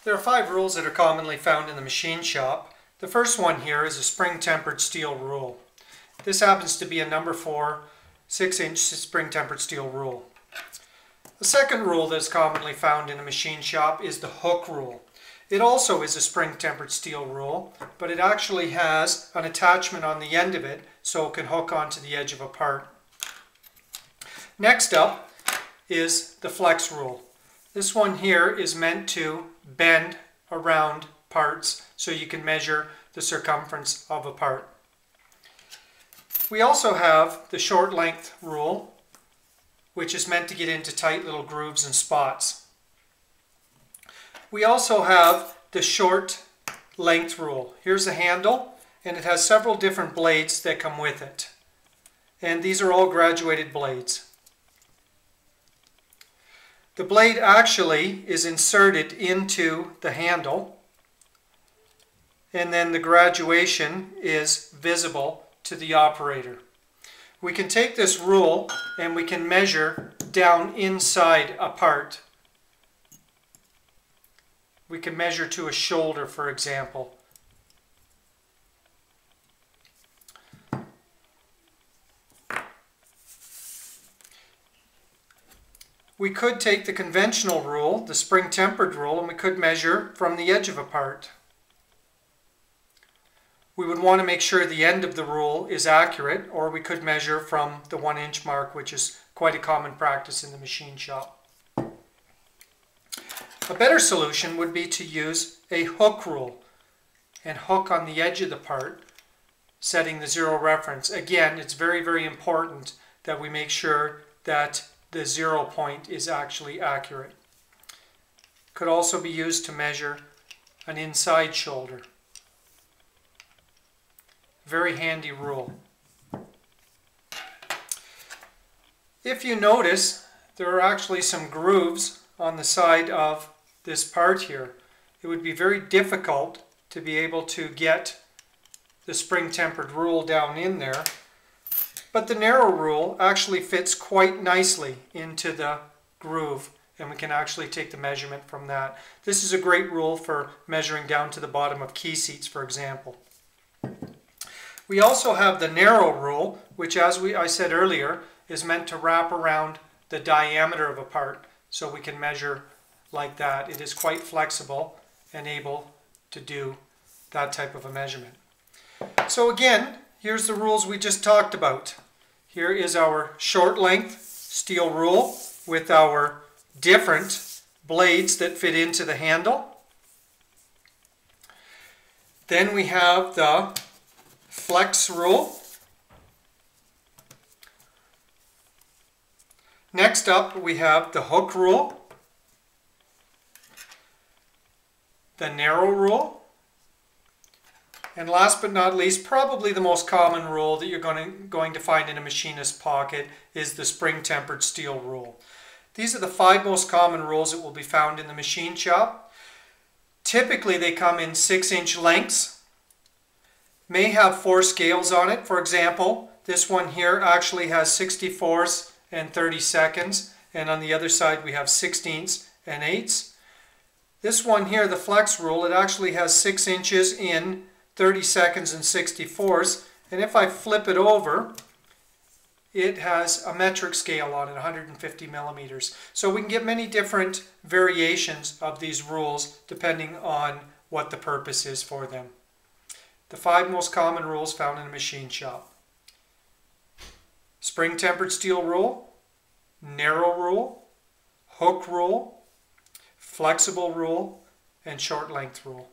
There are 5 rules that are commonly found in the machine shop. The first one here is a spring-tempered steel rule. This happens to be a number 4 6-inch spring-tempered steel rule. The second rule that is commonly found in a machine shop is the hook rule. It also is a spring-tempered steel rule, but it actually has an attachment on the end of it so it can hook onto the edge of a part. Next up is the flex rule. This one here is meant to bend around parts so you can measure the circumference of a part. We also have the short length rule, which is meant to get into tight little grooves and spots. We also have the short length rule. Here's a handle, and it has several different blades that come with it. And these are all graduated blades. The blade actually is inserted into the handle, and then the graduation is visible to the operator. We can take this rule and we can measure down inside a part. We can measure to a shoulder, for example. We could take the conventional rule, the spring-tempered rule, and we could measure from the edge of a part. We would want to make sure the end of the rule is accurate, or we could measure from the 1-inch mark, which is quite a common practice in the machine shop. A better solution would be to use a hook rule and hook on the edge of the part, setting the 0 reference. Again, it's very, very important that we make sure that the 0 point is actually accurate. Could also be used to measure an inside shoulder. Very handy rule. If you notice, there are actually some grooves on the side of this part here. It would be very difficult to be able to get the spring-tempered rule down in there, but the narrow rule actually fits quite nicely into the groove, and we can actually take the measurement from that. This is a great rule for measuring down to the bottom of key seats, for example. We also have the narrow rule, which, as I said earlier, is meant to wrap around the diameter of a part, so we can measure like that. It is quite flexible and able to do that type of a measurement. So again, here's the rules we just talked about. Here is our short length steel rule with our different blades that fit into the handle. Then we have the flex rule. Next up we have the hook rule, the narrow rule, and last but not least, probably the most common rule that you're going to find in a machinist's pocket is the spring-tempered steel rule. These are the 5 most common rules that will be found in the machine shop. Typically they come in 6-inch lengths, may have 4 scales on it. For example, this one here actually has 64ths and 32nds, and on the other side we have 16ths and 8ths. This one here, the flex rule, it actually has 6 inches in 32nds and 64ths, and if I flip it over, it has a metric scale on it, 150 millimeters. So we can get many different variations of these rules depending on what the purpose is for them. The 5 most common rules found in a machine shop: spring-tempered steel rule, narrow rule, hook rule, flexible rule, and short length rule.